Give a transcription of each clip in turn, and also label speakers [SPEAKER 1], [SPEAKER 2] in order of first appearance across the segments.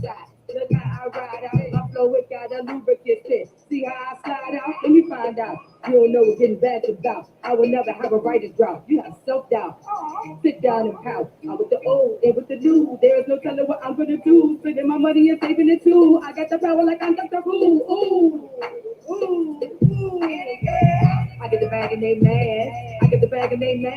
[SPEAKER 1] shot. Look how I ride out. My flow it got a lubricant fit. See how I slide out? Let me find out. You don't know what getting bad's about. I will never have a writer's drought. You have self-doubt. Sit down and pout. I'm with the old and with the new. There is no telling what I'm gonna do. Spending my money and saving it too. I got the power like I'm Dr. Who. Ooh, ooh, ooh. I get the bag and they mad. I get the bag and they mad.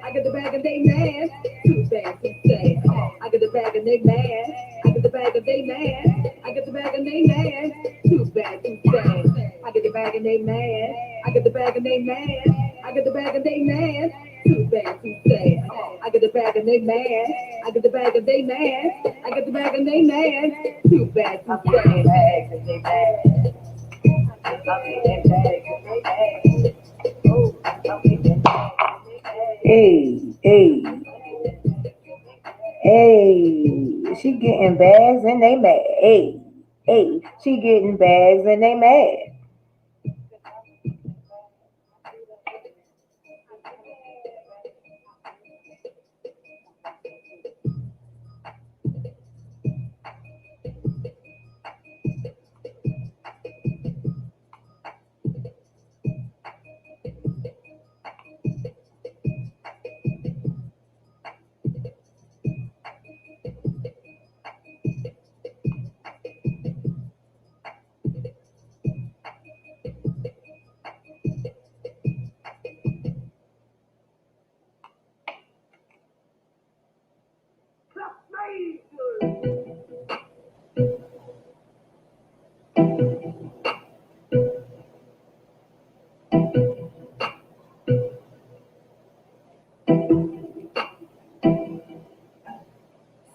[SPEAKER 1] I get the bag and they mad. Too bad, too sad. I get the bag and they mad. I get the bag and they mad. I get the bag and they mad. Too bad, too sad. I get the bag and they mad. I get the bag and they mad. I get the bag and they mad. Too bad, too sad. I get the bag and they mad. I get the bag and they mad. I get the bag and they mad. Too bad, too sad.
[SPEAKER 2] Hey, hey, hey, she getting bags and they mad. Hey, hey, she getting bags and they mad.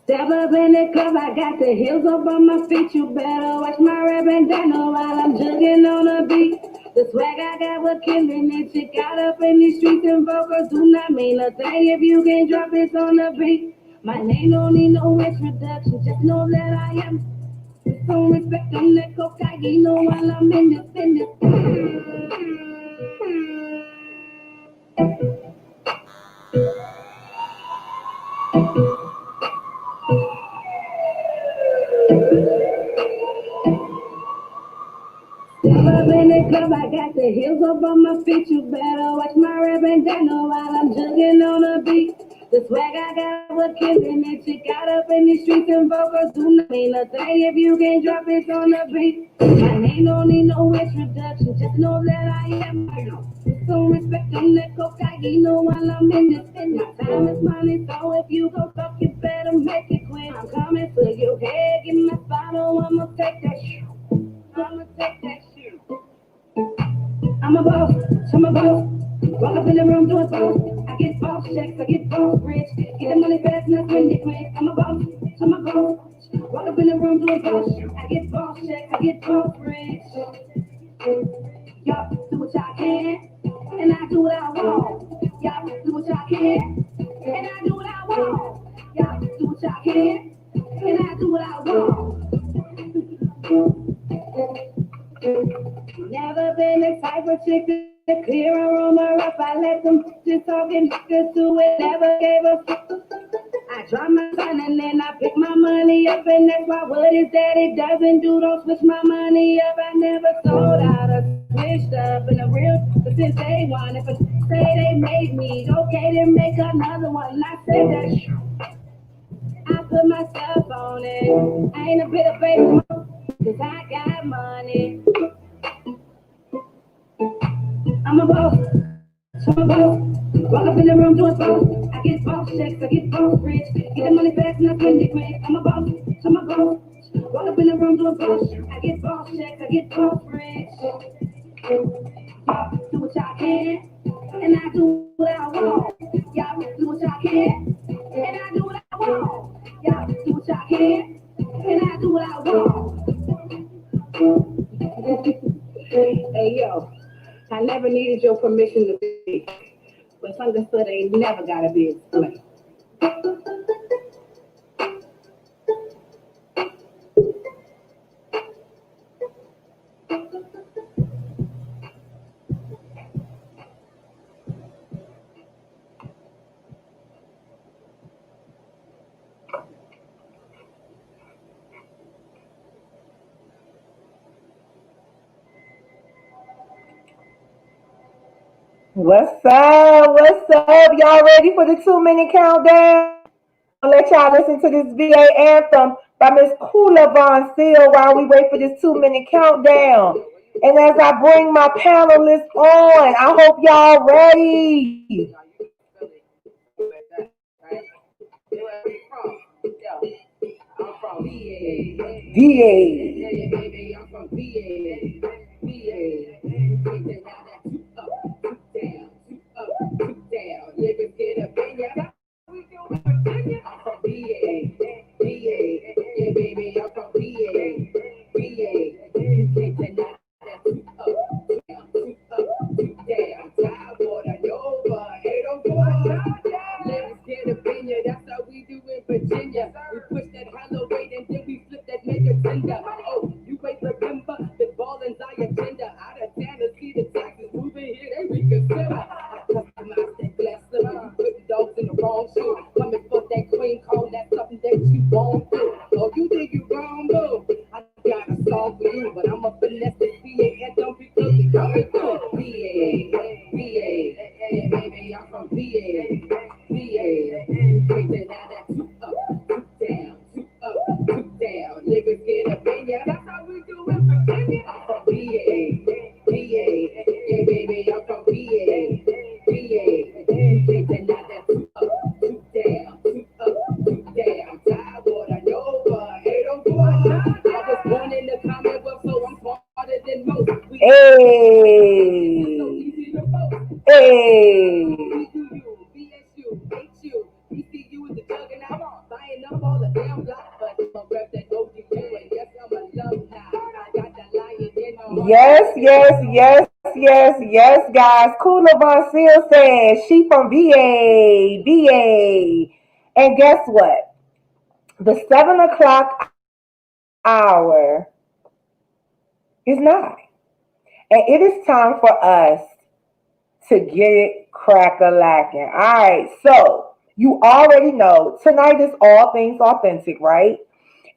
[SPEAKER 1] Step up in the club, I got the heels up on my feet. You better watch my rap bandana while I'm jugging on the beat. The swag I got was killing it. Chick out up in the streets and vocals do not mean a thing if you can't drop it on the beat. My name don't need no introduction, just know that I am. Some respect on that cocaine while I'm in this business. Step up in the club, I got the heels up on my feet. You better watch my rap bandana while I'm jugging on the beat. The swag I got was killing it. Chick out up in the streets and vocals do not mean a thing if you can't drop it on the beat. My name don't need no introduction, just know that I am. Put some respect on that cocaine while I'm in this thing. My time is money, so if you go fuck, you better make it quick. I'm coming for your head, give me my bottle, I'ma take that shit. I'ma take that shit. I'm a boss, I'm a boss. Walk up in the room doing boss. I get boss checks, I get boss rich. Get the money fast and I spend it quick. I'm a boss, I'm a boss. Walk up in the room doing boss. I get boss checks, I get boss rich. Y'all do what y'all can, and I do what I want. Y'all do what y'all can, and I do what I want. Y'all do what y'all can, and I do what I want. Never been the type of chick to clear a room or up. I let them just talking niggas to it. Never gave a fuck. I drop my son and then I pick my money up, and that's why what is that it doesn't do. Don't switch my money up. I never sold out or switched up in a real, but since day one, if I say they made me, okay, then make another one. I said that I put myself on it. I ain't a bit of baby, cause I got money. I'm a boss, I'm a boss. Walk up in the room doing boss. I get boss checks, I get boss rich. Get the money fast and I spend it quick. I'm a boss, I'm a boss. Walk up in the room doing boss. I get boss checks, I get boss rich. Y'all do what y'all can, and I do what I want. Y'all do what y'all can, and I do what I want. Y'all do what y'all can, and I do what I want. Hey yo, I never needed your permission to speak, but understood ain't never gotta be explained.
[SPEAKER 2] What's up? What's up? Y'all ready for the 2 minute countdown? I'm gonna let y'all listen to this VA anthem by Miss Kula Von Seal while we wait for this 2 minute countdown. And as I bring my panelists on, I hope y'all ready.
[SPEAKER 1] I'm from VA. Yeah,
[SPEAKER 2] VA.
[SPEAKER 1] yeah, baby, I'm from VA. VA. Take that now that two up, two down, two up, two down. Niggas get up in ya. That's how we do it, Virginia. I'm from VA. VA. Yeah, baby, I'm from VA. VA. Take that now that two up, two down, two up, two down. Tide water, Nova, 804. Niggas get up in ya. That's how we do it, Virginia. We push that hollow weight and then we flip that mega tender. Oh, you wait, remember the ball and I agenda. Out of town to see the taxes moving here, they reconsider. I customize that glass slipper. You putting dogs in the wrong shoe. Coming for that queen cone, that's something that you won't do. Oh, you think you wrong, boo? I got a song for you, but I'm a finesse the VA and don't be close coming through. VA, VA, yeah, baby, I'm from VA. VA, take that now that two up, two down, two up, two down. Niggas get up in ya. That's how we do it, Virginia. I'm from VA, VA, yeah, baby, I'm from VA, VA. Take that now that two up, two down, two up, two down. Tide water, Nova, 804. I was born in the Commonwealth, so I'm smarter than most. We so
[SPEAKER 2] Hey.
[SPEAKER 1] easy to vote.
[SPEAKER 2] Hey.
[SPEAKER 1] BQU, BSU, HU, BCU is the juggernaut. Buying up all the damn block, but I'm a rep that OGU, and yes, I'm a love now. I got that lion in my heart.
[SPEAKER 2] Yes, yes, yes, yes, yes, guys. Kula Von Seal says she from VA, VA. And guess what? The 7 o'clock hour is nigh. And it is time for us to get it crack-a-lacking. All right, so you already know tonight is all things authentic, right?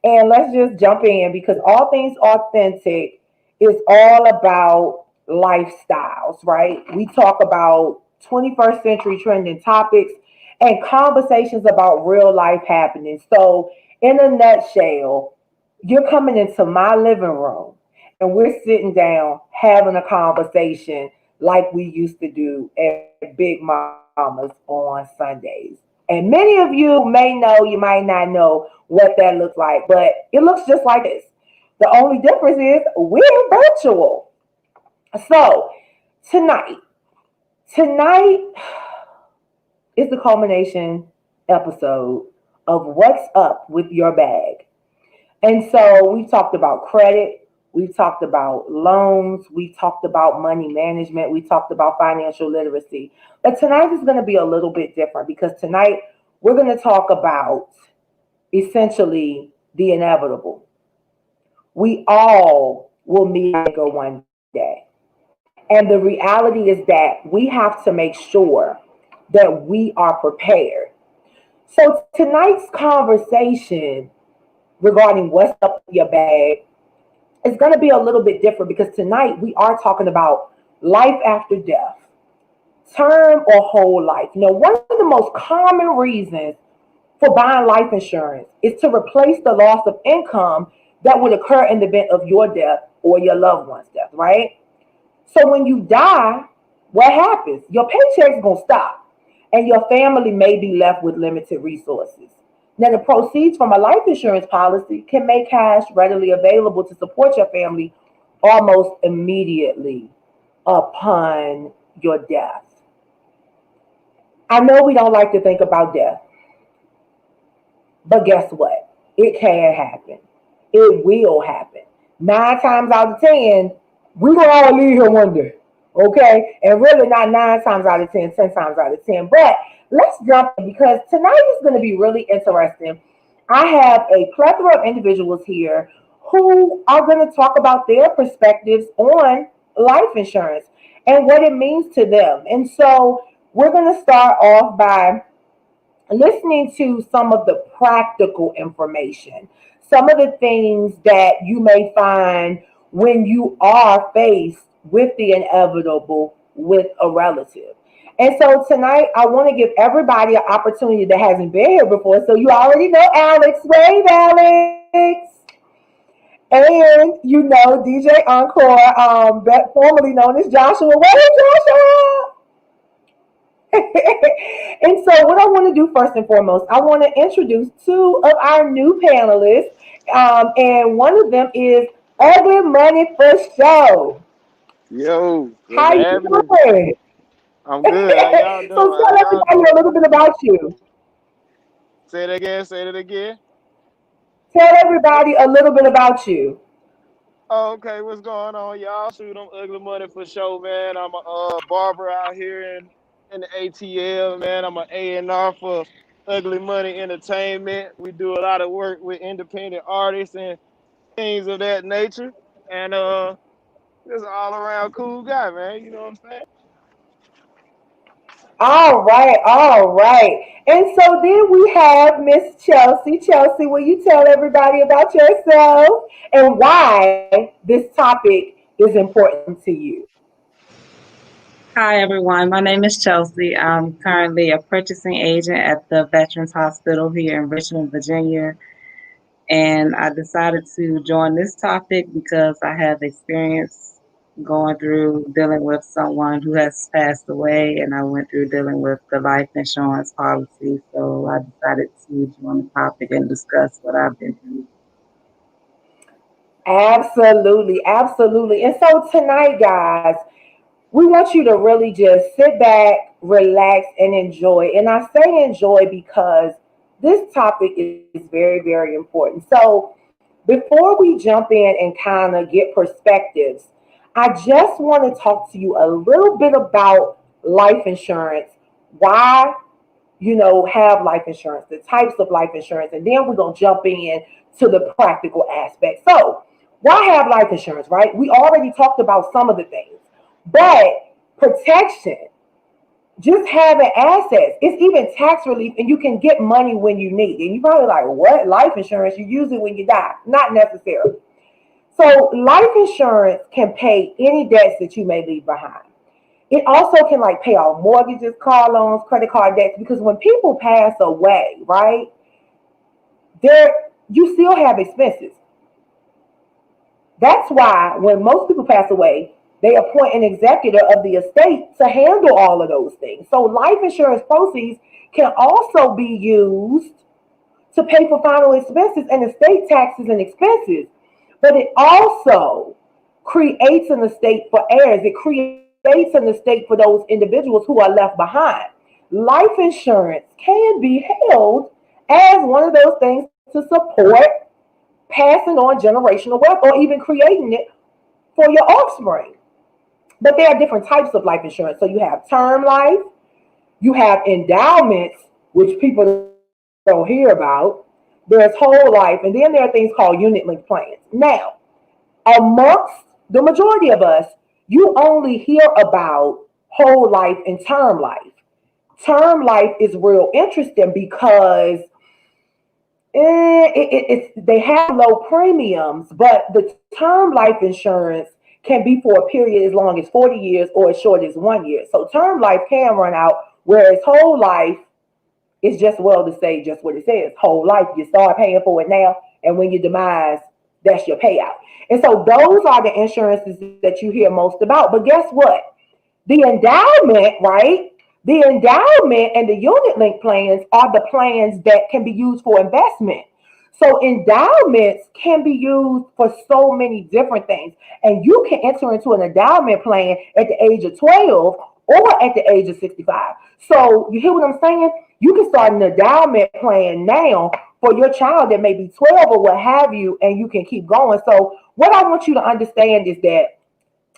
[SPEAKER 2] And let's just jump in because all things authentic is all about lifestyles, right? We talk about 21st century trending topics and conversations about real life happenings. So, in a nutshell, you're coming into my living room and we're sitting down having a conversation like we used to do at Big Mama's on Sundays. And many of you may know, you might not know what that looks like, but it looks just like this. The only difference is we're virtual. So tonight, tonight is the culmination episode of What's Up with Your Bag. And so we've talked about credit, we've talked about loans, we talked about money management, we talked about financial literacy. But tonight is going to be a little bit different because tonight we're going to talk about essentially the inevitable. We all will meet a nigga one day. And the reality is that we have to make sure that we are prepared. So tonight's conversation regarding what's up with your bag is going to be a little bit different because tonight we are talking about life after death, term or whole life. One of the most common reasons for buying life insurance is to replace the loss of income that would occur in the event of your death or your loved one's death, right? So when you die, what happens? Your paycheck's going to stop and your family may be left with limited resources. Now, the proceeds from a life insurance policy can make cash readily available to support your family almost immediately upon your death. I know we don't like to think about death, but guess what? It can happen. It will happen. 9 times out of 10, we're going to all leave here one day. Okay? And really not 9 times out of 10, 10 times out of 10. But let's jump in because tonight is going to be really interesting. I have a plethora of individuals here who are going to talk about their perspectives on life insurance and what it means to them. And so we're going to start off by listening to some of the practical information, some of the things that you may find when you are faced with the inevitable with a relative. And so tonight, I want to give everybody an opportunity that hasn't been here before. So you already know Alex. Wave, Alex. And you know DJ Encore, formerly known as Joshua. Wave, Joshua. And so, what I want to do first and foremost, I want to introduce two of our new panelists, and one of them is Ugly Money for Show.
[SPEAKER 3] Yo, what's
[SPEAKER 2] How you
[SPEAKER 3] happening?
[SPEAKER 2] doing?
[SPEAKER 3] I'm good. How y'all doing?
[SPEAKER 2] So,
[SPEAKER 3] How
[SPEAKER 2] tell
[SPEAKER 3] y'all
[SPEAKER 2] everybody a
[SPEAKER 3] doing?
[SPEAKER 2] little bit about you.
[SPEAKER 3] Say it again. Say it again.
[SPEAKER 2] Tell everybody a little bit about you.
[SPEAKER 3] Oh, okay, what's going on, y'all? Shoot, I'm ugly money for sure, man. I'm a barber out here in the ATL, man. I'm an A&R for Ugly Money Entertainment. We do a lot of work with independent artists and things of that nature. And just an all around cool guy, man. You know what I'm saying?
[SPEAKER 2] All right, all right. And so then we have Miss Chelsea. Chelsea, will you tell everybody about yourself and why this topic is important to you?
[SPEAKER 4] Hi, everyone. My name is Chelsea. I'm currently a purchasing agent at the Veterans Hospital here in Richmond, Virginia. And I decided to join this topic because I have experience going through dealing with someone who has passed away, and I went through dealing with the life insurance policy. So I decided to join the topic and discuss what I've been through.
[SPEAKER 2] Absolutely, absolutely. And so tonight, guys, we want you to really just sit back, relax, and enjoy. And I say enjoy because this topic is very, very important. So, before we jump in and kind of get perspectives, I just want to talk to you a little bit about life insurance, why have life insurance, the types of life insurance, and then we're gonna jump in to the practical aspect. So, why have life insurance, right? We already talked about some of the things, but protection, just having assets, it's even tax relief, and you can get money when you need. And you probably like, what? Life insurance? You use it when you die? Not necessarily. So, life insurance can pay any debts that you may leave behind. It also can like pay off mortgages, car loans, credit card debts, because when people pass away, right, there you still have expenses. That's why when most people pass away, they appoint an executor of the estate to handle all of those things. So life insurance proceeds can also be used to pay for final expenses and estate taxes and expenses. But it also creates an estate for heirs. It creates an estate for those individuals who are left behind. Life insurance can be held as one of those things to support passing on generational wealth or even creating it for your offspring. But there are different types of life insurance. So you have term life, you have endowments, which people don't hear about. There's whole life, and then there are things called unit linked plans. Now, amongst the majority of us, you only hear about whole life and term life. Term life is real interesting because they have low premiums, but the term life insurance can be for a period as long as 40 years or as short as 1 year. So term life can run out, whereas whole life is just well to say just what it says. Whole life, you start paying for it now, and when you demise, that's your payout. And so those are the insurances that you hear most about. But guess what? The endowment, right? The endowment and the unit link plans are the plans that can be used for investment. So endowments can be used for so many different things. And you can enter into an endowment plan at the age of 12 or at the age of 65. So you hear what I'm saying? You can start an endowment plan now for your child that may be 12 or what have you, and you can keep going. So what I want you to understand is that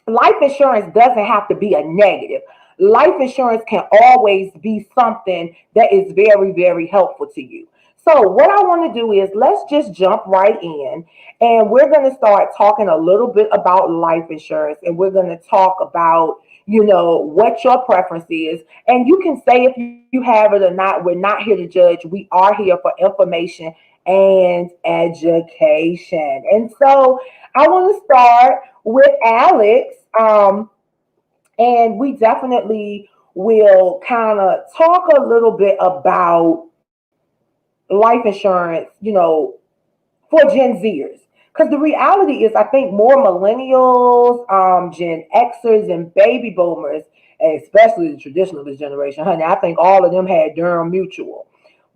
[SPEAKER 2] life insurance doesn't have to be a negative. Life insurance can always be something that is very, very helpful to you. So, what I want to do is let's just jump right in, and we're going to start talking a little bit about life insurance, and we're going to talk about, what your preference is. And you can say if you have it or not. We're not here to judge. We are here for information and education. And so, I want to start with Alex. And we definitely will kind of talk a little bit about life insurance, for Gen Zers. Because the reality is, I think more millennials, Gen Xers, and baby boomers, especially the traditionalist generation, honey, I think all of them had Durham Mutual.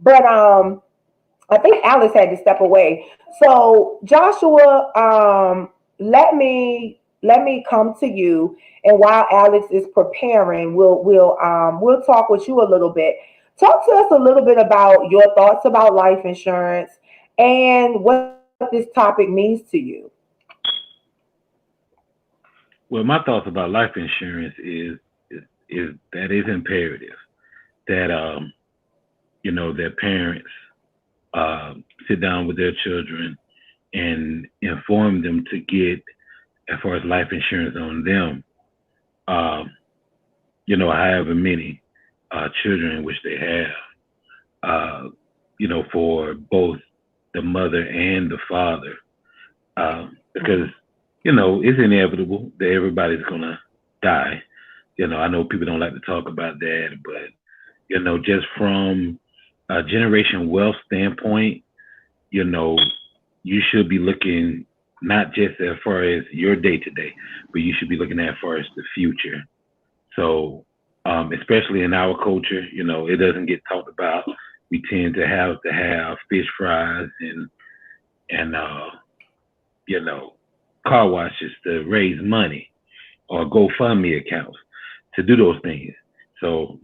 [SPEAKER 2] But I think Alice had to step away. So Joshua, let me come to you, and while Alex is preparing, we'll talk with you a little bit. Talk to us a little bit about your thoughts about life insurance and what this topic means to you.
[SPEAKER 5] Well, my thoughts about life insurance is that it's imperative that that parents sit down with their children and inform them to get as far as life insurance on them. Um, however many children in which they have. For both the mother and the father, because it's inevitable that everybody's gonna die. I know people don't like to talk about that, but just from a generation wealth standpoint, you know, you should be looking not just as far as your day to day, but you should be looking at as far as the future. So, especially in our culture, it doesn't get talked about. We tend to have fish fries and you know car washes to raise money or GoFundMe accounts to do those things. So,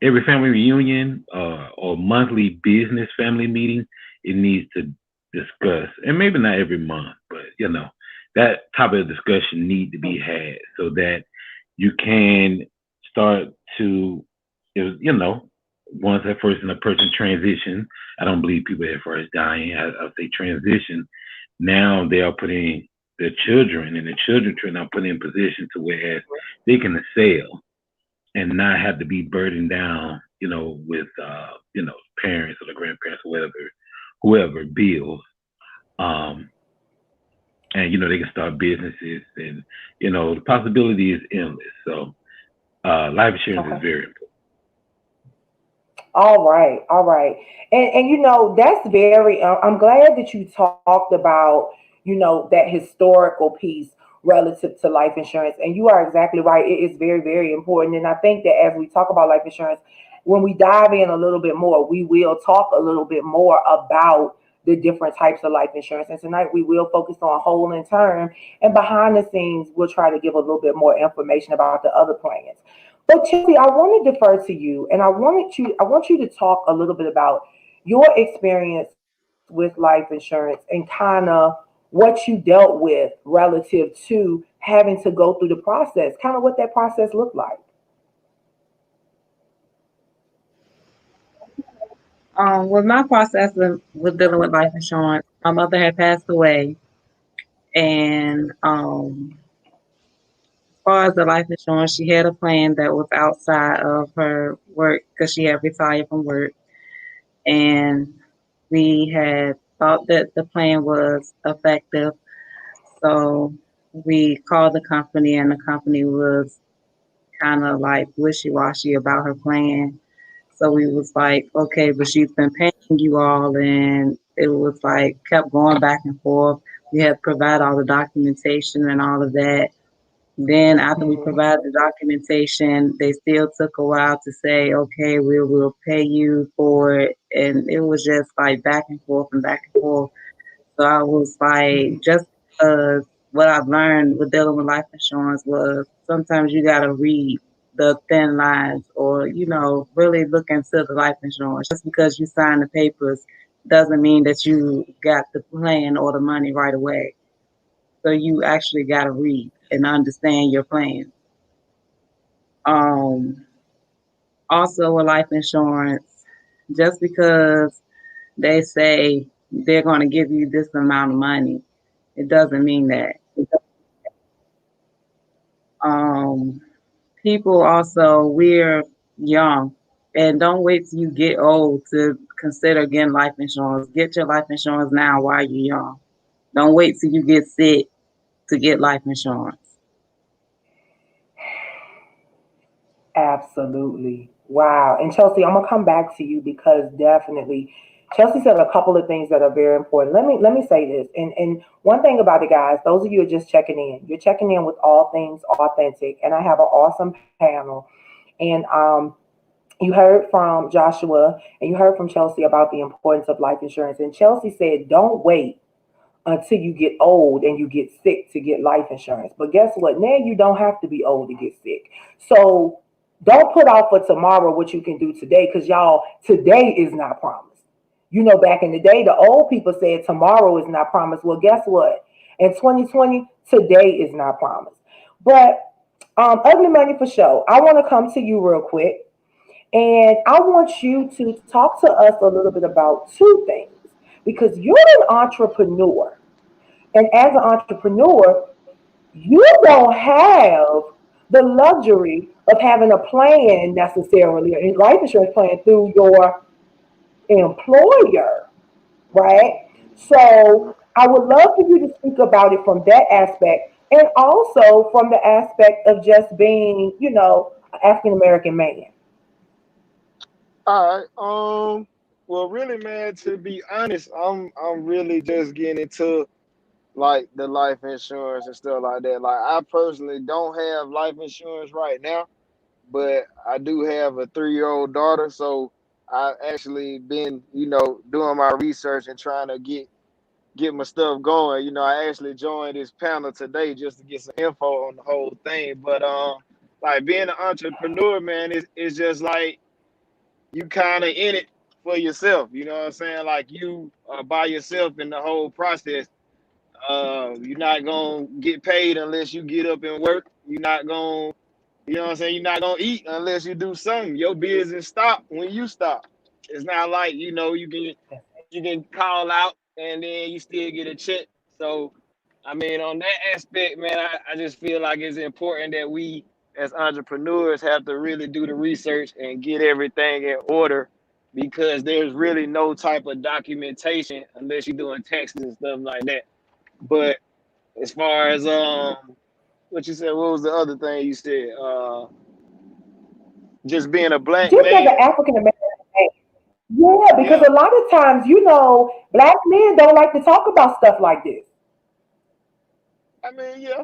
[SPEAKER 5] every family reunion or monthly business family meeting, it needs to discuss, and maybe not every month, but that type of discussion need to be had so that you can start to, once that person a person transition. I don't believe people at first dying. I say transition. Now they are putting their children and the children are now put in position to where they can excel and not have to be burdened down, with parents or the grandparents or whoever bills. Um, and they can start businesses, and the possibility is endless. So life insurance is
[SPEAKER 2] Okay.
[SPEAKER 5] very important.
[SPEAKER 2] All right, all right, and that's very. I'm glad that you talked about that historical piece relative to life insurance, and you are exactly right. It is very very important, and I think that as we talk about life insurance, when we dive in a little bit more, we will talk a little bit more about the different types of life insurance. And tonight we will focus on whole and term, and behind the scenes, we'll try to give a little bit more information about the other plans. But Chelsea, I want to defer to you, and I want you to talk a little bit about your experience with life insurance and kind of what you dealt with relative to having to go through the process, kind of what that process looked like.
[SPEAKER 4] With my process with dealing with life insurance, my mother had passed away, and as far as the life insurance, she had a plan that was outside of her work because she had retired from work, and we had thought that the plan was effective, so we called the company, and the company was kind of like wishy-washy about her plan. So we was like, okay, but she's been paying you all, and it was like kept going back and forth. We had to provide all the documentation and all of that. Then after we
[SPEAKER 2] Hmm.
[SPEAKER 4] provided the documentation, they still took a while to say, okay, we'll pay you for it, and it was just like back and forth and back and forth. So I was like, just because what I've learned with dealing with life insurance was sometimes you gotta read the thin lines or, really look into the life insurance. Just because you sign the papers doesn't mean that you got the plan or the money right away. So you actually gotta read and understand your plan. Um Also with life insurance, just because they say they're gonna give you this amount of money, it doesn't mean that. Um, People also, we're young, and don't wait till you get old to consider getting life insurance. Get your life insurance now while you're young. Don't wait till you get sick to get life insurance.
[SPEAKER 2] Absolutely. Wow. And Chelsea, I'm gonna come back to you because definitely Chelsea said a couple of things that are very important. Let me say this. And one thing about it, guys, those of you who are just checking in, you're checking in with all things authentic. And I have an awesome panel. And you heard from Joshua and you heard from Chelsea about the importance of life insurance. And Chelsea said, don't wait until you get old and you get sick to get life insurance. But guess what? Now you don't have to be old to get sick. So don't put off for tomorrow what you can do today because y'all, today is not promised. You know, back in the day, the old people said tomorrow is not promised. Well, guess what? In 2020, today is not promised. But Ugly Money for Show, I want to come to you real quick. And I want you to talk to us a little bit about two things because you're an entrepreneur. And as an entrepreneur, you don't have the luxury of having a plan necessarily, a life insurance plan through your employer, right? So I would love for you to speak about it from that aspect and also from the aspect of just being, an African American man.
[SPEAKER 3] All right. Well, really, man, to be honest, I'm really just getting into like the life insurance and stuff like that. Like I personally don't have life insurance right now, but I do have a 3-year-old daughter, so I've actually been, doing my research and trying to get my stuff going. I actually joined this panel today just to get some info on the whole thing. But like being an entrepreneur, man, is just like you kind of in it for yourself. You know what I'm saying? Like you are by yourself in the whole process. You're not gonna get paid unless you get up and work. You're not gonna, you know what I'm saying? You're not gonna eat unless you do something. Your business stop when you stop. It's not like you can call out and then you still get a check. So, I mean, on that aspect, man, I just feel like it's important that we as entrepreneurs have to really do the research and get everything in order because there's really no type of documentation unless you're doing taxes and stuff like that. But as far as what you said, what was the other thing you said? Just being a black
[SPEAKER 2] Just as
[SPEAKER 3] man.
[SPEAKER 2] an African American man. Yeah, because
[SPEAKER 3] Yeah,
[SPEAKER 2] a lot of times, black men don't like to talk about stuff like this.
[SPEAKER 3] I mean, yeah,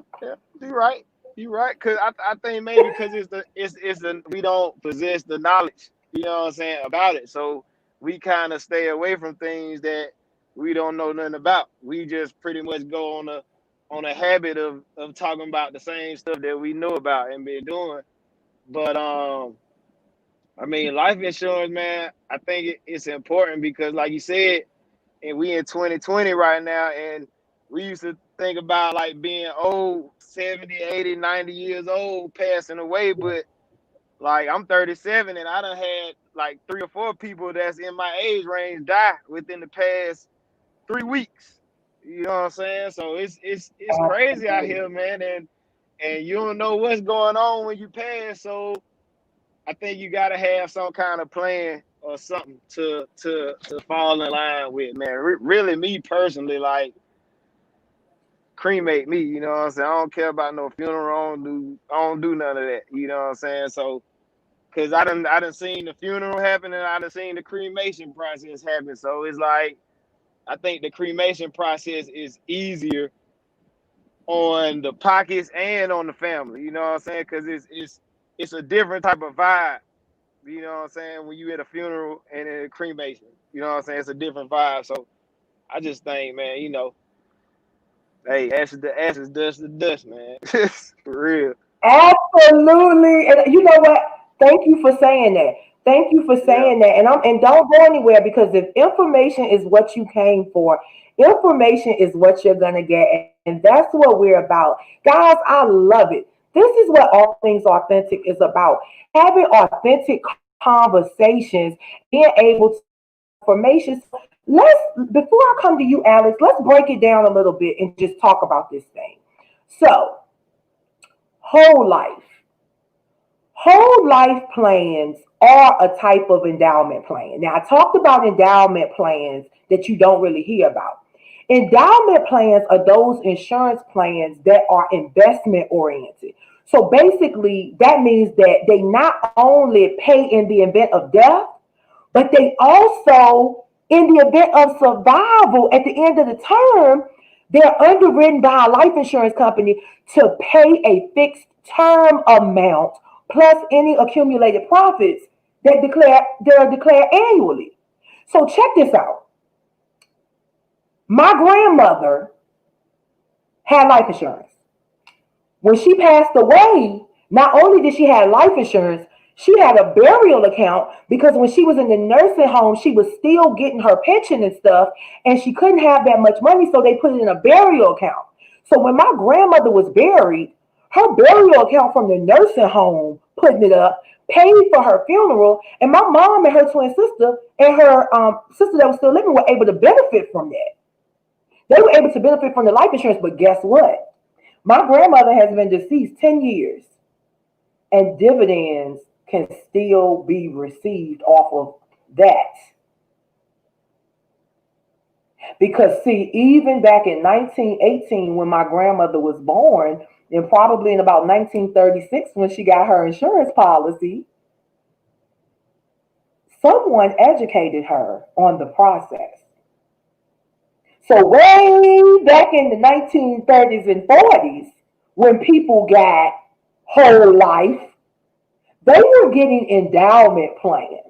[SPEAKER 3] you're right. You're right. Cause I think maybe because it's the we don't possess the knowledge. You know what I'm saying about it. So we kind of stay away from things that we don't know nothing about. We just pretty much go on a habit of talking about the same stuff that we know about and been doing. But I mean, life insurance, man. I think it's important because, like you said, and we in 2020 right now, and we used to think about like being old, 70, 80, 90 years old, passing away. But like I'm 37 and I done had like 3 or 4 people that's in my age range die within the past 3 weeks. You know what I'm saying? So it's crazy out
[SPEAKER 2] Absolutely.
[SPEAKER 3] here, man, and you don't know what's going on when you pass. So I think you gotta have some kind of plan or something to fall in line with, man. Really, me personally, like cremate me. You know what I'm saying? I don't care about no funeral. I don't do none of that. You know what I'm saying? So, cause I done seen the funeral happen and I done seen the cremation process happen. So it's like I think the cremation process is easier on the pockets and on the family. You know what I'm saying? Cause it's a different type of vibe. You know what I'm saying? When you at a funeral and in a cremation, you know what I'm saying? It's a different vibe. So I just think, man, hey, ashes to ashes, dust to dust, man. For real.
[SPEAKER 2] Absolutely. And you know what? Thank you for saying that. Thank you for
[SPEAKER 3] Yeah.
[SPEAKER 2] saying that. And don't go anywhere because if information is what you came for, information is what you're gonna get. And that's what we're about. Guys, I love it. This is what all things authentic is about. Having authentic conversations and being able to information. So let's before I come to you, Alex, let's break it down a little bit and just talk about this thing. So whole life. Whole life plans are a type of endowment plan. Now, I talked about endowment plans that you don't really hear about. Endowment plans are those insurance plans that are investment oriented. So basically, that means that they not only pay in the event of death, but they also, in the event of survival at the end of the term, they're underwritten by a life insurance company to pay a fixed term amount plus any accumulated profits that are declared annually. So check this out. My grandmother had life insurance. When she passed away, not only did she have life insurance, she had a burial account because when she was in the nursing home, she was still getting her pension and stuff, and she couldn't have that much money, so they put it in a burial account. So when my grandmother was buried, her burial account from the nursing home putting it up paid for her funeral, and my mom and her twin sister and her sister that was still living were able to benefit from that. They were able to benefit from the life insurance, but guess what? My grandmother has been deceased 10 years, and dividends can still be received off of that. Because, see, even back in 1918, when my grandmother was born, and probably in about 1936, when she got her insurance policy, someone educated her on the process. So, way back in the 1930s and 40s, when people got whole life, they were getting endowment plans.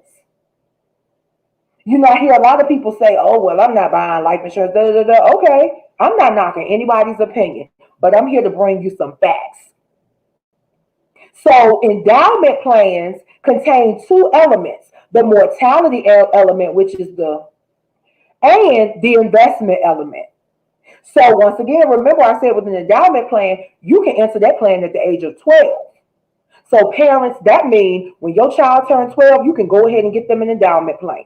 [SPEAKER 2] You know, I hear a lot of people say, oh, well, I'm not buying life insurance. Da, da, da. Okay, I'm not knocking anybody's opinion, but I'm here to bring you some facts. So, endowment plans contain two elements: the mortality element, which is and the investment element. So, once again, remember I said with an endowment plan, you can enter that plan at the age of 12. So, parents, that means when your child turns 12, you can go ahead and get them an endowment plan.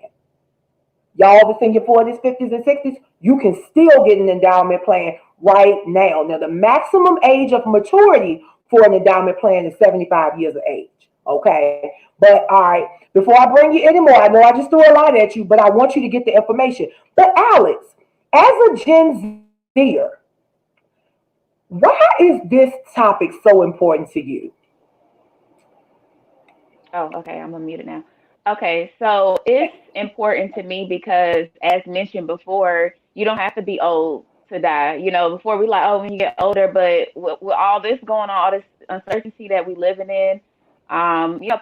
[SPEAKER 2] Y'all that's in your 40s, 50s, and 60s, you can still get an endowment plan right now. Now, the maximum age of maturity for an endowment plan is 75 years of age. Okay. But all right, before I bring you any more, I know I just threw a lot at you, but I want you to get the information. But Alex, as a Gen Zer, why is this topic so important to you?
[SPEAKER 6] Oh, okay, I'm unmuted now. Okay, so it's important to me because, as mentioned before, you don't have to be old to die. Before we like, oh, when you get older, but with all this going on, all this uncertainty that we living in,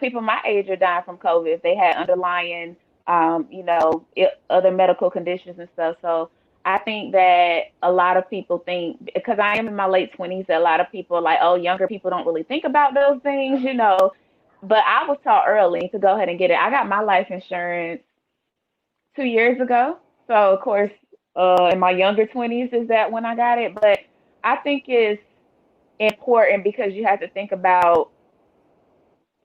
[SPEAKER 6] people my age are dying from COVID. They had underlying, other medical conditions and stuff. So I think that a lot of people think, because I am in my late 20s, that a lot of people are like, oh, younger people don't really think about those things. But I was taught early to go ahead and get it. I got my life insurance 2 years ago. So of course, in my younger 20s is that when I got it. But I think it's important because you have to think about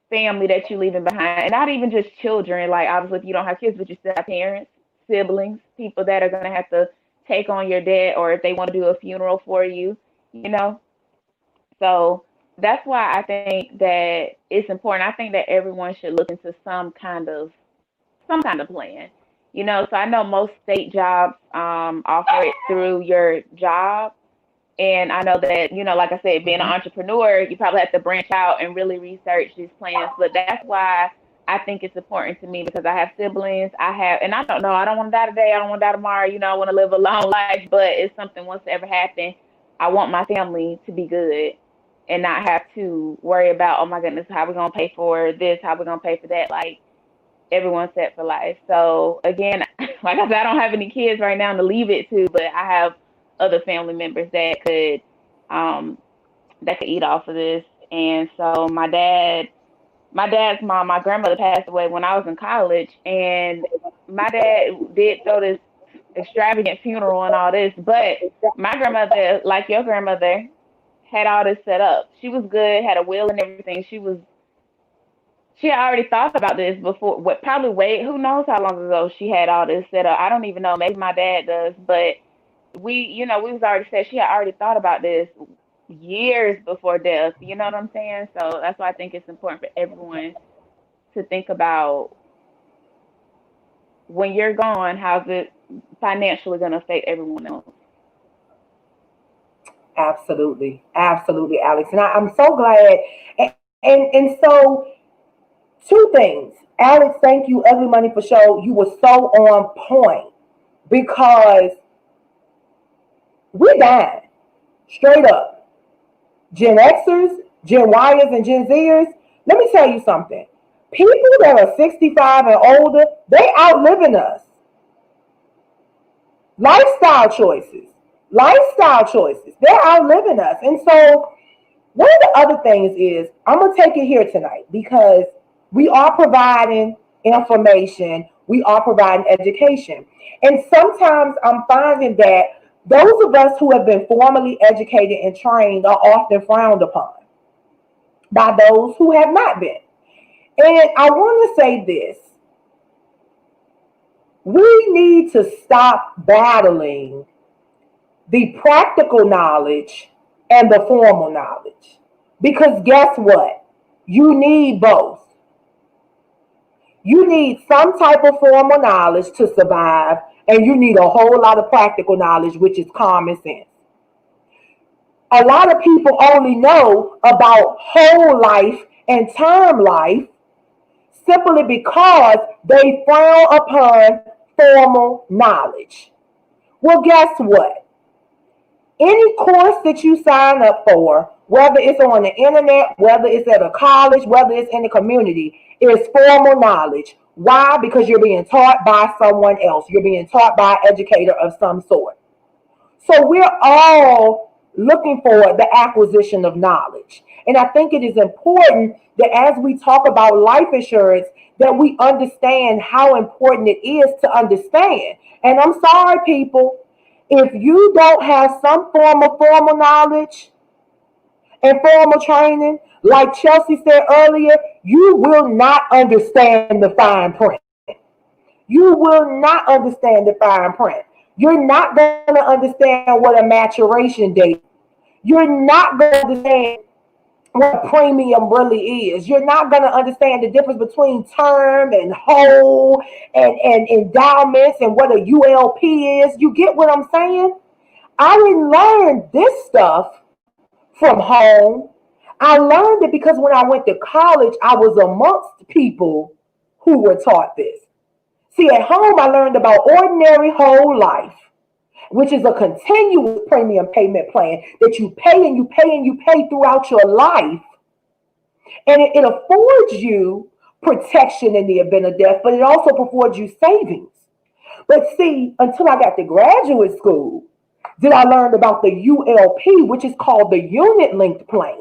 [SPEAKER 6] family that you're leaving behind, and not even just children. Like obviously, if you don't have kids, but you still have parents, siblings, people that are gonna have to take on your debt, or if they want to do a funeral for you, you know. So that's why I think that it's important. I think that everyone should look into some kind of plan. So I know most state jobs offer it through your job. And I know that, like I said, being an entrepreneur, you probably have to branch out and really research these plans. But that's why I think it's important to me because I have siblings. And I don't know, I don't want to die today. I don't want to die tomorrow. I want to live a long life. But if something wants to ever happen, I want my family to be good and not have to worry about, oh my goodness, how we going to pay for this? How we going to pay for that? Like, everyone's set for life. So again, like I said, I don't have any kids right now to leave it to, but I have other family members um that could eat off of this. And so my dad's mom, my grandmother passed away when I was in college, and my dad did throw this extravagant funeral and all this, but my grandmother, like your grandmother, had all this set up. She was good, had a will and everything. She had already thought about this before. What probably wait? Who knows how long ago she had all this set up? I don't even know. Maybe my dad does, but we was already said she had already thought about this years before death. You know what I'm saying? So that's why I think it's important for everyone to think about when you're gone, how's it financially going to affect everyone else?
[SPEAKER 2] Absolutely, absolutely, Alex. And I'm so glad. And so, two things. Alex, thank you, Ugly Money for Show. You were so on point because we're dying straight up. Gen Xers, Gen Yers, and Gen Zers. Let me tell you something. People that are 65 and older, they outliving us. Lifestyle choices. Lifestyle choices. They're outliving us. And so one of the other things is I'm gonna take it here tonight because we are providing information, we are providing education. And sometimes I'm finding that those of us who have been formally educated and trained are often frowned upon by those who have not been. And I want to say this: we need to stop battling the practical knowledge and the formal knowledge. Because guess what? You need both. You need some type of formal knowledge to survive, and you need a whole lot of practical knowledge, which is common sense. A lot of people only know about whole life and term life simply because they frown upon formal knowledge. Well, guess what? Any course that you sign up for, whether it's on the internet, whether it's at a college, whether it's in the community, is formal knowledge. Why? Because you're being taught by someone else. You're being taught by an educator of some sort. So we're all looking for the acquisition of knowledge. And I think it is important that as we talk about life insurance, that we understand how important it is to understand. And I'm sorry, people, if you don't have some form of formal knowledge and formal training, like Chelsea said earlier, you will not understand the fine print. You will not understand the fine print. You're not going to understand what a maturation date. You're not going to understand what a premium really is. You're not going to understand the difference between term and whole and endowments and what a ULP is. You get what I'm saying? I didn't learn this stuff from home. I learned it because when I went to college, I was amongst people who were taught this. See, at home, I learned about ordinary whole life, which is a continuous premium payment plan that you pay and you pay and you pay throughout your life. And it affords you protection in the event of death, but it also affords you savings. But see, until I got to graduate school, did I learn about the ULP, which is called the unit linked plan.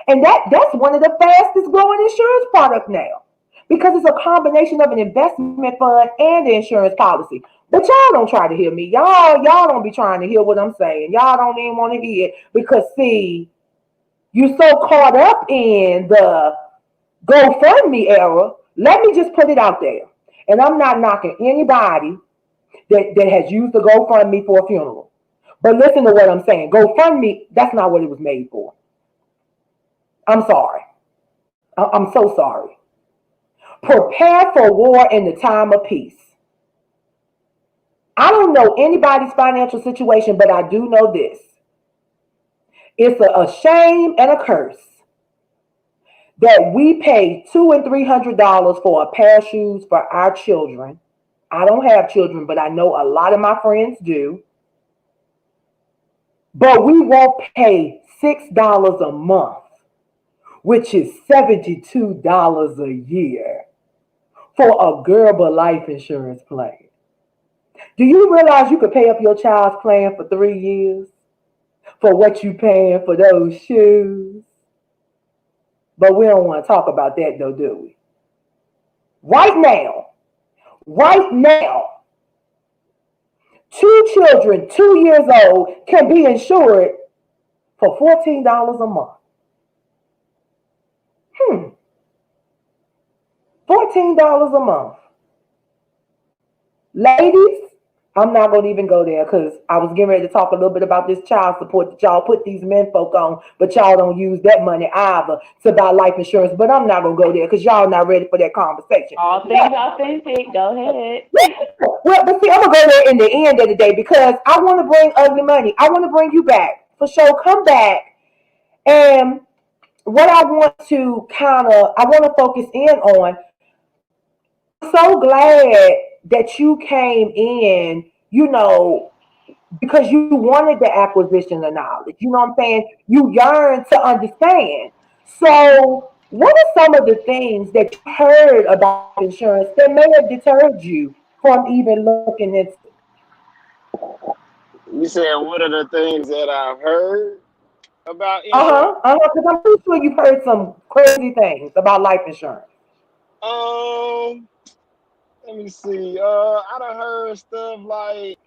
[SPEAKER 2] And that's one of the fastest growing insurance products now because it's a combination of an investment fund and an insurance policy. But y'all don't try to hear me. Y'all don't be trying to hear what I'm saying. Y'all don't even want to hear it because see, you so caught up in the GoFundMe era. Let me just put it out there. And I'm not knocking anybody that has used the GoFundMe for a funeral. But listen to what I'm saying. GoFundMe, that's not what it was made for. I'm sorry. I'm so sorry. Prepare for war in the time of peace. I don't know anybody's financial situation, but I do know this. It's a shame and a curse that we pay $200 and $300 for a pair of shoes for our children. I don't have children, but I know a lot of my friends do. But we won't pay $6 a month, which is $72 a year for a Gerber life insurance plan. Do you realize you could pay up your child's plan for 3 years for what you paying for those shoes? But we don't want to talk about that though, do we? Right now, 2 children, 2 years old, can be insured for $14 a month. $14 a month. Ladies, I'm not going to even go there because I was getting ready to talk a little bit about this child support that y'all put these men folk on, but y'all don't use that money either to buy life insurance. But I'm not going to go there because y'all not ready for that conversation.
[SPEAKER 6] All things authentic. Go ahead.
[SPEAKER 2] Well, but see, I'm going to go there in the end of the day because I want to bring Ugly Money. I want to bring you back. For sure, come back. And what I want to focus in on, I'm so glad that you came in, because you wanted the acquisition of knowledge. You know what I'm saying? You yearn to understand. So, what are some of the things that you heard about insurance that may have deterred you from even looking into it?
[SPEAKER 3] You said what are the things that I've heard about
[SPEAKER 2] Uh
[SPEAKER 3] insurance?
[SPEAKER 2] huh. Uh huh. Because I'm pretty sure you've heard some crazy things about life insurance.
[SPEAKER 3] Um, Let me see. I done heard stuff like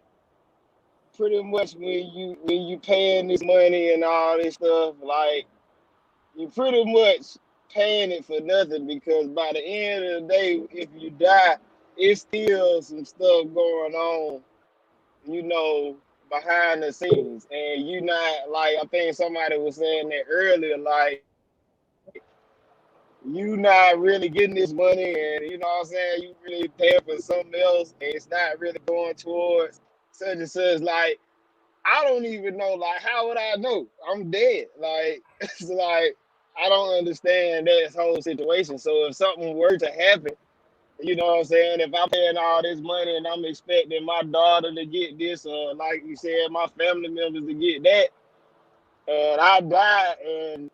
[SPEAKER 3] pretty much when you paying this money and all this stuff, like you pretty much paying it for nothing because by the end of the day, if you die, it's still some stuff going on, you know, behind the scenes. And you not like I think somebody was saying that earlier, like you not really getting this money and you know what I'm saying, you really paying for something else and it's not really going towards such and such. Like I don't even know, like how would I know? I'm dead. Like it's like I don't understand that whole situation. So if something were to happen, you know what I'm saying? If I'm paying all this money and I'm expecting my daughter to get this, or like you said, my family members to get that, and I die and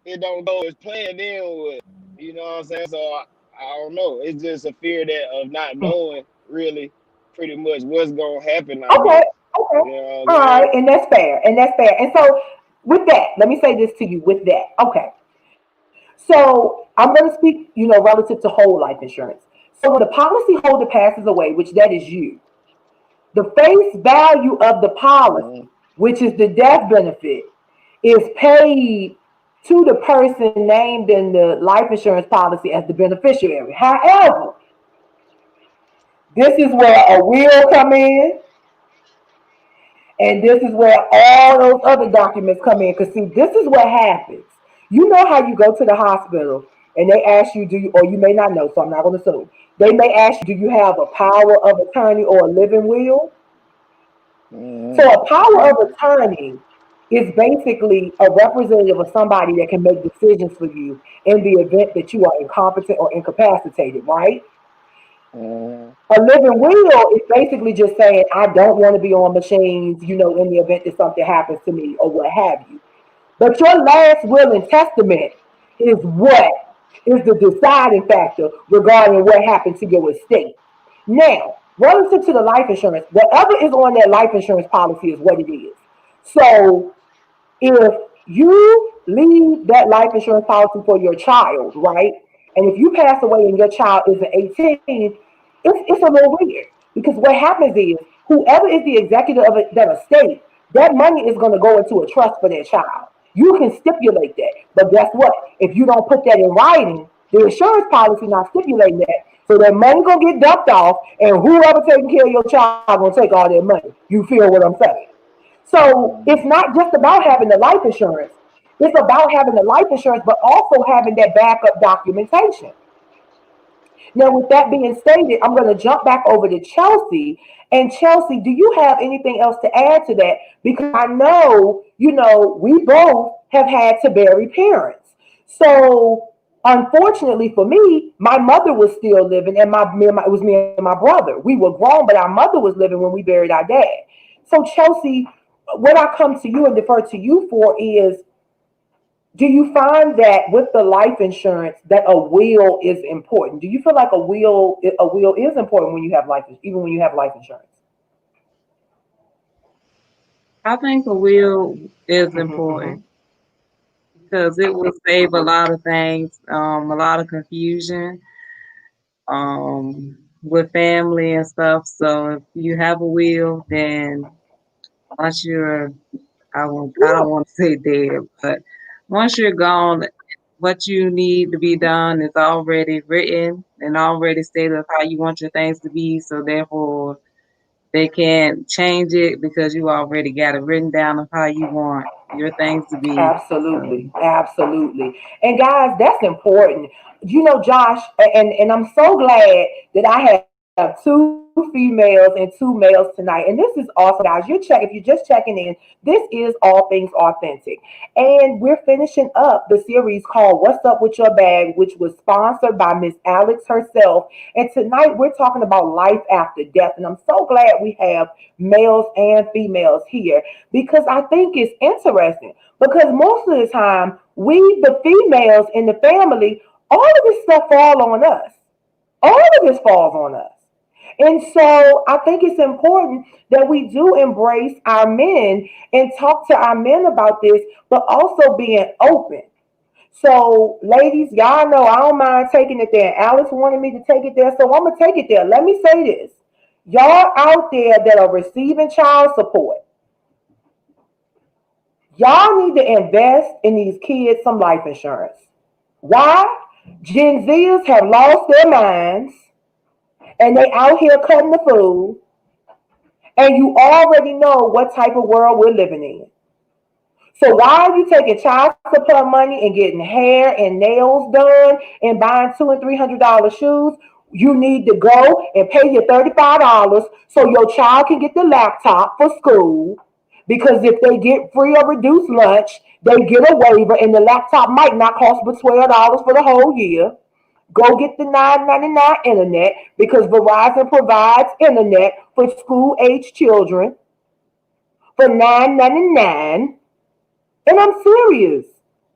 [SPEAKER 3] it don't go as planned, then what? You know what I'm saying? So I don't know. It's just a fear that of not knowing really pretty much what's gonna happen, I
[SPEAKER 2] Okay.
[SPEAKER 3] guess.
[SPEAKER 2] Okay.
[SPEAKER 3] You know what I'm
[SPEAKER 2] All right.
[SPEAKER 3] saying?
[SPEAKER 2] And that's fair. And that's fair. And so, with that, let me say this to you with that. Okay. So, I'm going to speak, relative to whole life insurance. So, when the policyholder passes away, which that is you, the face value of the
[SPEAKER 3] Mm-hmm.
[SPEAKER 2] policy, which is the death benefit, is paid to the person named in the life insurance policy as the beneficiary. However, this is where a will come in, and this is where all those other documents come in. Because, see, this is what happens. You know how you go to the hospital and they ask you, or you may not know, so I'm not going to assume. They may ask you, do you have a power of attorney or a living will? So,
[SPEAKER 3] Mm-hmm.
[SPEAKER 2] a power of attorney is basically a representative of somebody that can make decisions for you in the event that you are incompetent or incapacitated, right?
[SPEAKER 3] Mm-hmm.
[SPEAKER 2] A living will is basically just saying, I don't want to be on machines, in the event that something happens to me or what have you. But your last will and testament is what is the deciding factor regarding what happened to your estate. Now, relative to the life insurance, whatever is on that life insurance policy is what it is. So if you leave that life insurance policy for your child, right? And if you pass away and your child isn't 18, it's a little weird because what happens is whoever is the executive of that estate, that money is going to go into a trust for their child. You can stipulate that, but guess what? If you don't put that in writing, the insurance policy not stipulating that. So that money gonna get dumped off, and whoever taking care of your child gonna take all that money. You feel what I'm saying? So it's
[SPEAKER 3] Mm-hmm.
[SPEAKER 2] not just about having the life insurance. It's about having the life insurance, but also having that backup documentation. Now, with that being stated, I'm going to jump back over to Chelsea. And Chelsea, do you have anything else to add to that? Because I know, we both have had to bury parents. So, unfortunately for me, my mother was still living, and it was me and my brother. We were grown, but our mother was living when we buried our dad. So, Chelsea, what I come to you and defer to you for is, do you find that with the life insurance that a will is important? Do you feel like a will is important when you have life, even when you have life insurance?
[SPEAKER 4] I think a will is
[SPEAKER 2] Mm-hmm, mm-hmm.
[SPEAKER 4] important because it will save a lot of things, a lot of confusion, with family and stuff. So if you have a will, then once you're, I don't want to say dead, but once you're gone, what you need to be done is already written and already stated of how you want your things to be. So therefore, they can't change it because you already got it written down of how you want your things to be.
[SPEAKER 2] Absolutely, absolutely. And guys, that's important. Josh, and I'm so glad that I have two females and 2 males tonight. And this is awesome, guys. If you're just checking in, this is All Things Authentic. And we're finishing up the series called What's Up With Your Bag, which was sponsored by Miss Alex herself. And tonight we're talking about life after death. And I'm so glad we have males and females here because I think it's interesting. Because most of the time, we, the females in the family, all of this stuff falls on us. All of this falls on us. And so I think it's important that we do embrace our men and talk to our men about this, but also being open. So, ladies, y'all know I don't mind taking it there. Alex wanted me to take it there, so I'm going to take it there. Let me say this. Y'all out there that are receiving child support, y'all need to invest in these kids some life insurance. Why? Gen Zers have lost their minds and they out here cutting the food, and you already know what type of world we're living in. So why are you taking child support money and getting hair and nails done and buying $200 and $300 shoes? You need to go and pay your $35 so your child can get the laptop for school. Because if they get free or reduced lunch, they get a waiver, and the laptop might not cost but $12 for the whole year. Go get the $9.99 internet because Verizon provides internet for school age children for $9.99. And I'm serious.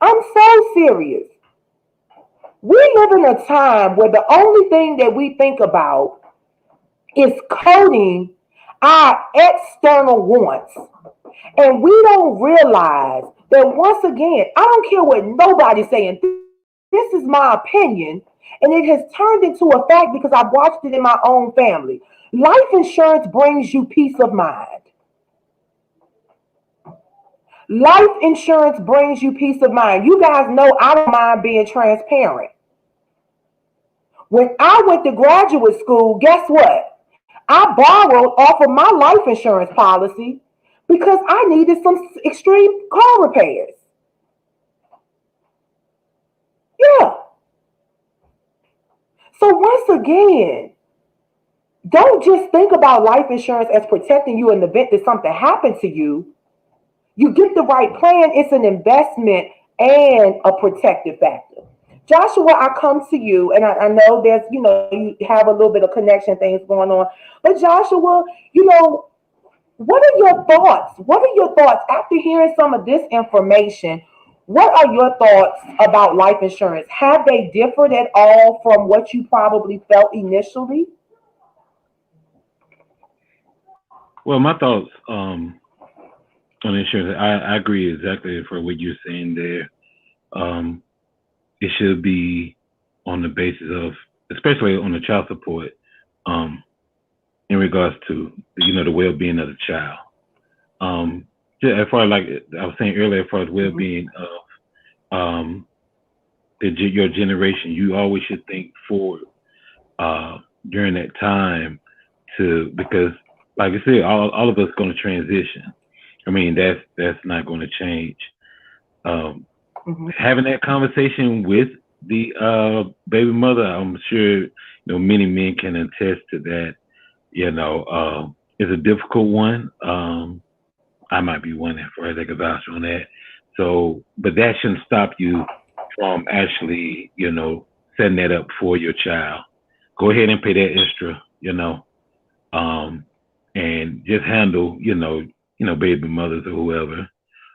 [SPEAKER 2] I'm so serious. We live in a time where the only thing that we think about is coding our external wants. And we don't realize that once again, I don't care what nobody's saying. This is my opinion. And it has turned into a fact because I've watched it in my own family. Life insurance brings you peace of mind. Life insurance brings you peace of mind. You guys know I don't mind being transparent. When I went to graduate school, guess what? I borrowed off of my life insurance policy because I needed some extreme car repairs. Yeah. So once again, don't just think about life insurance as protecting you in the event that something happened to you. You get the right plan, it's an investment and a protective factor. Joshua, I come to you, and I know there's, you have a little bit of connection things going on. But Joshua, what are your thoughts? What are your thoughts after hearing some of this information? What are your thoughts about life insurance? Have they differed at all from what you probably felt initially?
[SPEAKER 5] Well, my thoughts on insurance, I agree exactly for what you're saying there. It should be on the basis of, especially on the child support, in regards to the well-being of the child. As far as, like I was saying earlier, as far as well-being of your generation, you always should think forward during that time because, like I said, all of us going to transition. I mean, that's not going to change. Having that conversation with the baby mother, I'm sure many men can attest to that. It's a difficult one. I might be one that far, they could vouch on that. So, but that shouldn't stop you from actually, setting that up for your child. Go ahead and pay that extra, and just handle, baby mothers or whoever,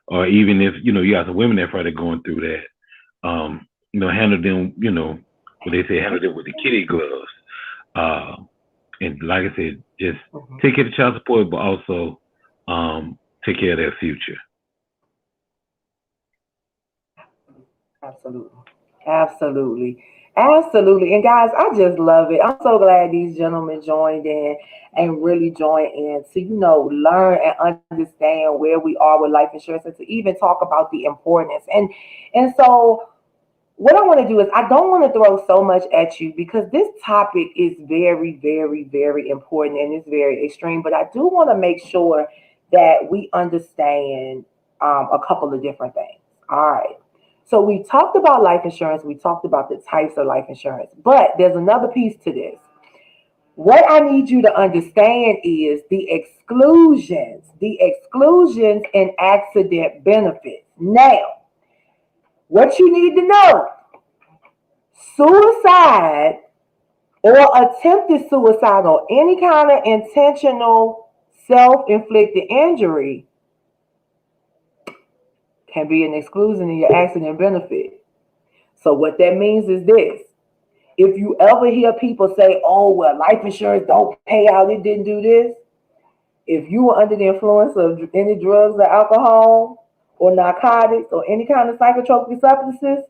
[SPEAKER 5] or even if, you got some women that probably going through that, handle them, what they say, handle them with the kitty gloves. And like I said, just take care of child support, but also take care of their future.
[SPEAKER 2] Absolutely. Absolutely. Absolutely. And guys, I just love it. I'm so glad these gentlemen joined in and really joined in to, learn and understand where we are with life insurance and to even talk about the importance. And so what I want to do is I don't want to throw so much at you because this topic is very, very, very important and it's very extreme. But I do want to make sure that we understand a couple of different things. All right. So we talked about life insurance. We talked about the types of life insurance. But there's another piece to this. What I need you to understand is the exclusions in accident benefits. Now, what you need to know, suicide or attempted suicide or any kind of intentional self-inflicted injury can be an exclusion in your accident benefit. So what that means is this. If you ever hear people say, oh, well, life insurance don't pay out, it didn't do this. If you were under the influence of any drugs or alcohol or narcotics or any kind of psychotropic substances,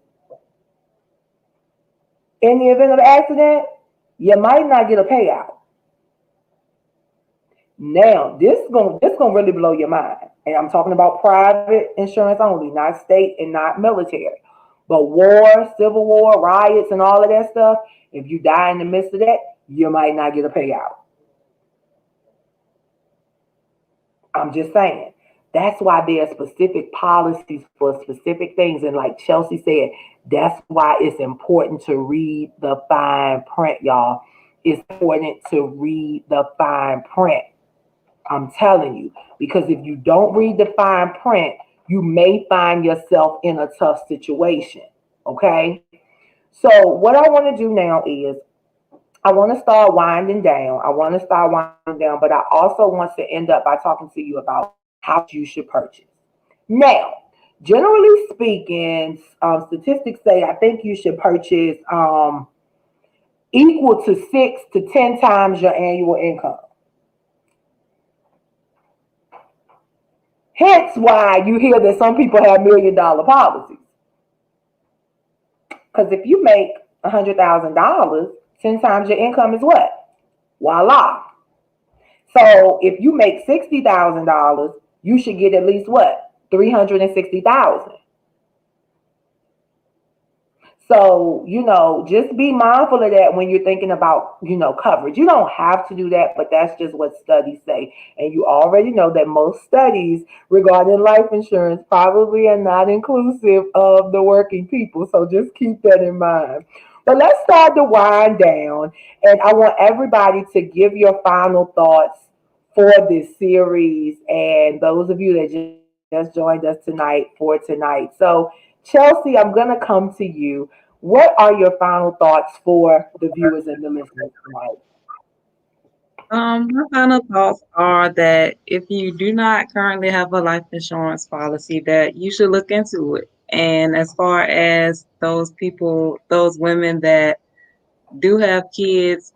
[SPEAKER 2] in the event of an accident, you might not get a payout. Now, this gonna really blow your mind. And I'm talking about private insurance only, not state and not military. But war, civil war, riots, and all of that stuff, if you die in the midst of that, you might not get a payout. I'm just saying. That's why there are specific policies for specific things. And like Chelsea said, that's why it's important to read the fine print, y'all. It's important to read the fine print. I'm telling you, because if you don't read the fine print, you may find yourself in a tough situation. Okay? So, what I want to do now is I want to start winding down. But I also want to end up by talking to you about how you should purchase. Now, generally speaking, statistics say I think you should purchase equal to 6 to 10 times your annual income. Hence why you hear that some people have $1 million policies. Because if you make $100,000, 10 times your income is what? Voila. So if you make $60,000, you should get at least what? 360,000. So, just be mindful of that when you're thinking about, coverage. You don't have to do that, but that's just what studies say. And you already know that most studies regarding life insurance probably are not inclusive of the working people. So just keep that in mind. But let's start to wind down. And I want everybody to give your final thoughts for this series. And those of you that just joined us tonight for tonight. So, Chelsea, I'm going to come to you. What are your final thoughts for the viewers and the listeners tonight?
[SPEAKER 4] My final thoughts are that if you do not currently have a life insurance policy, that you should look into it. And as far as those people, those women that do have kids,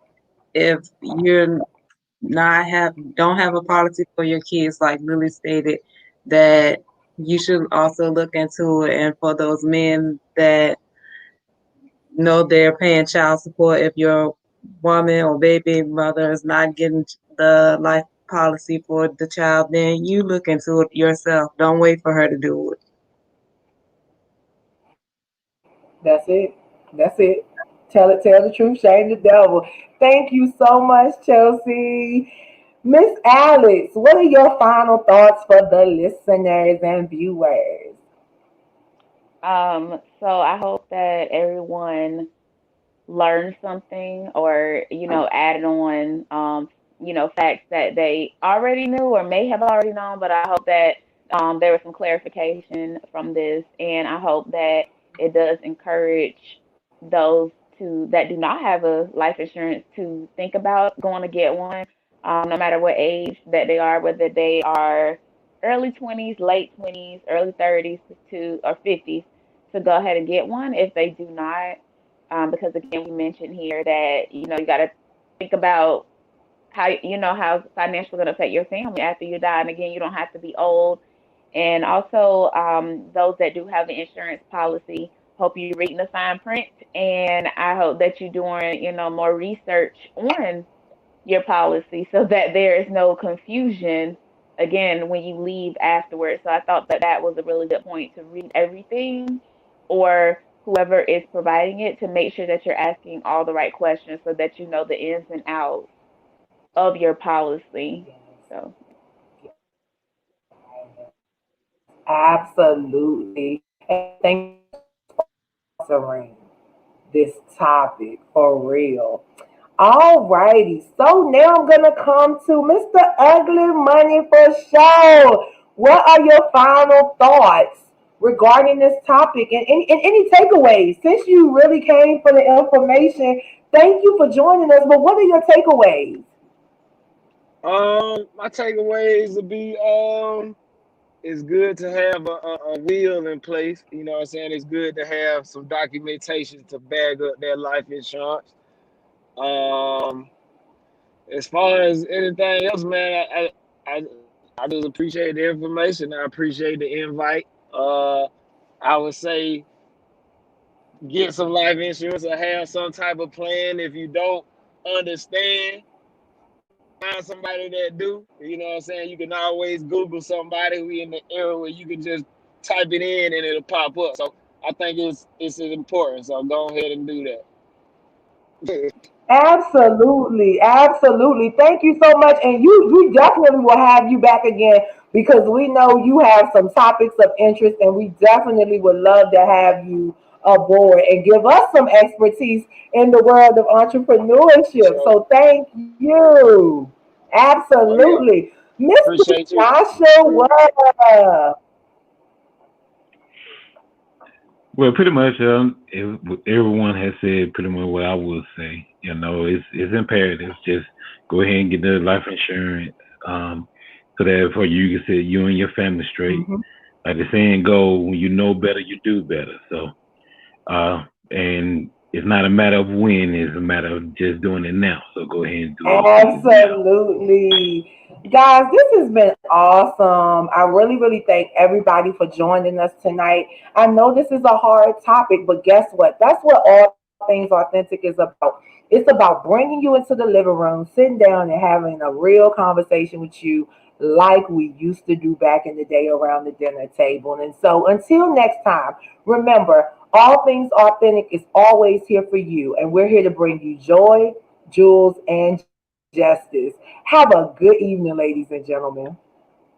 [SPEAKER 4] if you're not have don't have a policy for your kids, like Lily stated, that you should also look into it. And for those men that know they're paying child support, if your woman or baby mother is not getting the life policy for the child, then you look into it yourself. Don't wait for her to do it.
[SPEAKER 2] That's it. That's it. Tell the truth, shame the devil. Thank you so much, Chelsea. Miss Alex, what are your final thoughts for the listeners and viewers?
[SPEAKER 6] So I hope that everyone learned something or, added on, facts that they already knew or may have already known. But I hope that there was some clarification from this. And I hope that it does encourage those that do not have a life insurance to think about going to get one, no matter what age that they are, whether they are early 20s, late 20s, early 30s to or 50s, to go ahead and get one if they do not, because again, we mentioned here that you got to think about how financial going to affect your family after you die. And again, you don't have to be old. And also, those that do have the insurance policy, hope you're reading the fine print, and I hope that you're doing more research on your policy so that there is no confusion again when you leave afterwards. So I thought that that was a really good point, to read everything, or whoever is providing it, to make sure that you're asking all the right questions so that you know the ins and outs of your policy. So
[SPEAKER 2] Absolutely. And thank you for sponsoring this topic for real. All righty. So now I'm gonna come to Mr. Ugly Money for Show. What are your final thoughts regarding this topic and any takeaways? Since you really came for the information, thank you for joining us. But what are your takeaways?
[SPEAKER 3] My takeaways would be it's good to have a will in place. You know what I'm saying? It's good to have some documentation to back up their life insurance. Um, as far as anything else, man, I, I just appreciate the information. I appreciate the invite. Uh, I would say get some life insurance or have some type of plan. If you don't understand, find somebody that do. You know what I'm saying? You can always Google somebody who in the era where you can just type it in and it'll pop up. So I think it's important. So go ahead and do that.
[SPEAKER 2] Absolutely, absolutely. Thank you so much. And we definitely will have you back again because we know you have some topics of interest and we definitely would love to have you aboard and give us some expertise in the world of
[SPEAKER 3] For
[SPEAKER 2] entrepreneurship.
[SPEAKER 3] sure.
[SPEAKER 2] So thank you.
[SPEAKER 3] Oh yeah.
[SPEAKER 2] Absolutely. Mr.
[SPEAKER 3] Appreciate you.
[SPEAKER 2] Joshua.
[SPEAKER 5] Well, pretty much, everyone has said pretty much what I would say. It's imperative. Just go ahead and get the life insurance, so that for you can set you and your family straight.
[SPEAKER 2] Mhm.
[SPEAKER 5] Like the saying go, when you know better, you do better. So, and it's not a matter of when; it's a matter of just doing it now. So go ahead and do those things now.
[SPEAKER 2] Absolutely. Guys, this has been awesome. I really, really thank everybody for joining us tonight. I know this is a hard topic, but guess what? That's what all things authentic is about. It's about bringing you into the living room, sitting down and having a real conversation with you like we used to do back in the day around the dinner table. And so until next time, remember, all things authentic is always here for you. And we're here to bring you joy, jewels, and justice. Have a good evening, ladies and gentlemen.